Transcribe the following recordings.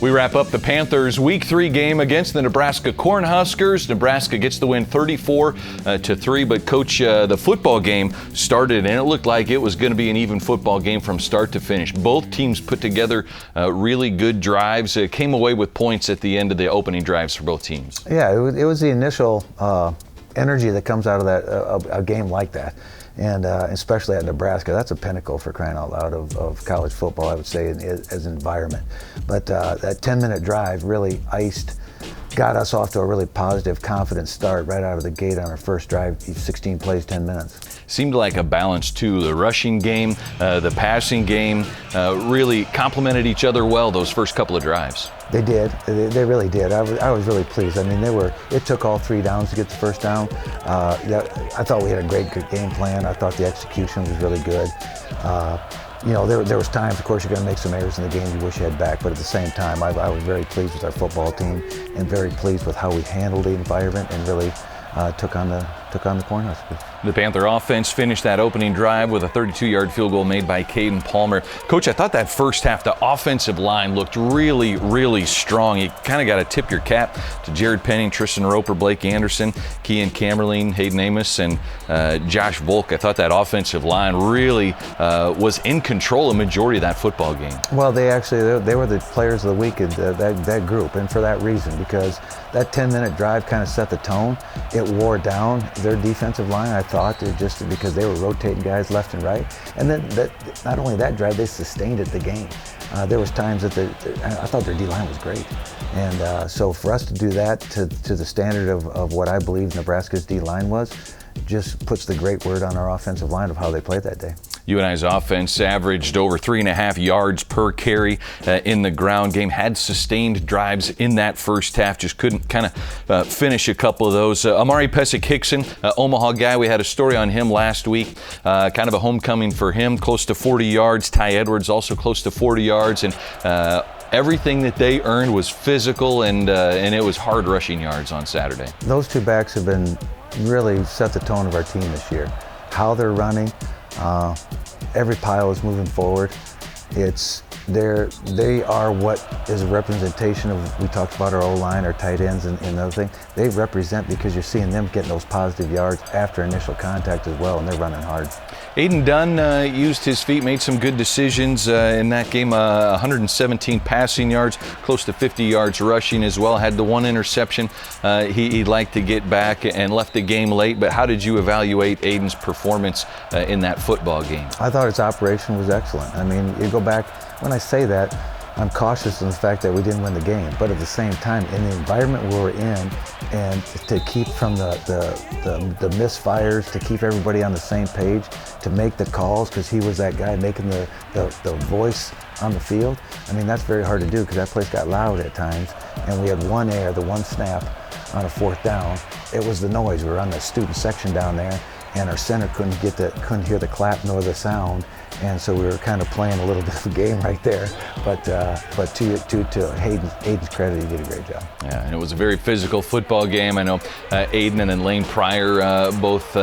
We wrap up the Panthers' Week 3 game against the Nebraska Cornhuskers. Nebraska gets the win 34-3, but Coach, the football game started, and it looked like it was going to be an even football game from start to finish. Both teams put together really good drives, came away with points at the end of the opening drives for both teams. Yeah, it was the initial energy that comes out of that a game like that. And especially at Nebraska, that's a pinnacle for crying out loud of college football, I would say, as an environment. But that 10-minute drive really got us off to a really positive, confident start right out of the gate on our first drive, 16 plays, 10 minutes. Seemed like a balance, too. The rushing game, the passing game really complemented each other well those first couple of drives. They did. They really did. I was really pleased. I mean, it took all 3 downs to get the first down. I thought we had a great game plan. I thought the execution was really good. There was times, of course, you're going to make some errors in the game you wish you had back, but at the same time, I was very pleased with our football team and very pleased with how we handled the environment and really took on the Cornhuskers. The Panther offense finished that opening drive with a 32-yard field goal made by Caden Palmer. Coach, I thought that first half, the offensive line looked really, really strong. You kind of got to tip your cap to Jared Penning, Tristan Roper, Blake Anderson, Kean Camerline, Hayden Amos, and Josh Volk. I thought that offensive line really was in control a majority of that football game. Well, they were the players of the week in that group, and for that reason, because that 10-minute drive kind of set the tone. It wore down their defensive line, I thought, just because they were rotating guys left and right. And then not only that drive, they sustained it the game. There was times that I thought their D-line was great. And so for us to do that to the standard of what I believe Nebraska's D-line was, just puts the great word on our offensive line of how they played that day. UNI's offense averaged over 3.5 yards per carry in the ground game, had sustained drives in that first half, just couldn't kind of finish a couple of those. Amari Pesic-Hickson, Omaha guy, we had a story on him last week, kind of a homecoming for him, close to 40 yards. Ty Edwards also close to 40 yards, and everything that they earned was physical, and it was hard rushing yards on Saturday. Those two backs have been really set the tone of our team this year. How they're running, every pile is moving forward. They are what is a representation of, we talked about our O-line, our tight ends and other thing. They represent because you're seeing them getting those positive yards after initial contact as well, and they're running hard. Aiden Dunn used his feet, made some good decisions in that game. 117 passing yards, close to 50 yards rushing as well. Had the one interception. He'd like to get back and left the game late, but how did you evaluate Aiden's performance in that football game? I thought his operation was excellent. I mean, you go back, when I say that, I'm cautious in the fact that we didn't win the game, but at the same time, in the environment we were in, and to keep from the misfires, to keep everybody on the same page, to make the calls, because he was that guy making the voice on the field. I mean, that's very hard to do because that place got loud at times, and we had one error, the one snap on a 4th down. It was the noise. We were on the student section down there, and our center couldn't hear the clap nor the sound, and so we were kind of playing a little bit of a game right there. But to Hayden's credit, he did a great job. Yeah, and it was a very physical football game. I know Aiden and then Lane Pryor both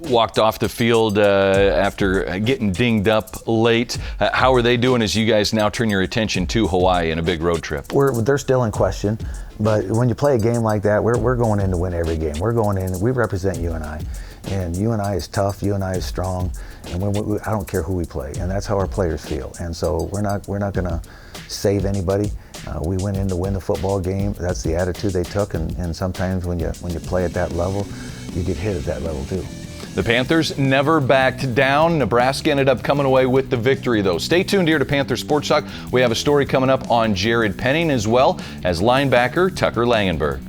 walked off the field after getting dinged up late. How are they doing as you guys now turn your attention to Hawaii in a big road trip? They're still in question, but when you play a game like that, we're going in to win every game. We're going in. We represent UNI. And UNI is tough, UNI is strong, and I don't care who we play, and that's how our players feel. And so we're not going to save anybody. We went in to win the football game. That's the attitude they took, and sometimes when you play at that level, you get hit at that level too. The Panthers never backed down. Nebraska ended up coming away with the victory, though. Stay tuned here to Panther Sports Talk. We have a story coming up on Jared Penning as well as linebacker Tucker Langenberg.